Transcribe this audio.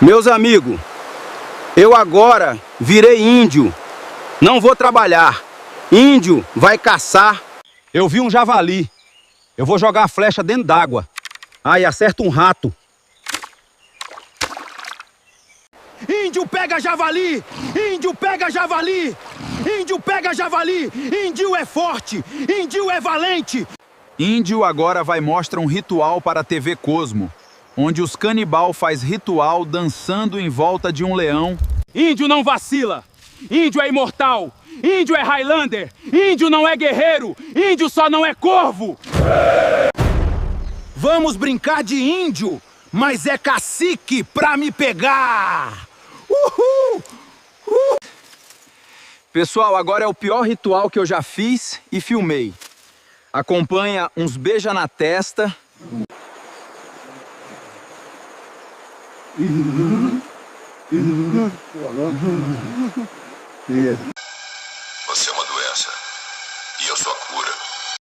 Meus amigos, eu agora virei índio. Não vou trabalhar. Índio vai caçar. Eu vi um javali. Eu vou jogar a flecha dentro d'água. Aí acerta um rato. Índio pega javali! Índio pega javali! Índio pega javali! Índio é forte! Índio é valente! Índio agora vai mostrar um ritual para a TV Cosmo, onde os canibal faz ritual dançando em volta de um leão. Índio não vacila! Índio é imortal! Índio é Highlander! Índio não é guerreiro! Índio só não é corvo! Vamos brincar de índio, mas é cacique pra me pegar! Uhul! Pessoal, agora é o pior ritual que eu já fiz e filmei. Acompanha uns beija na testa. Você é uma doença e eu sou a cura.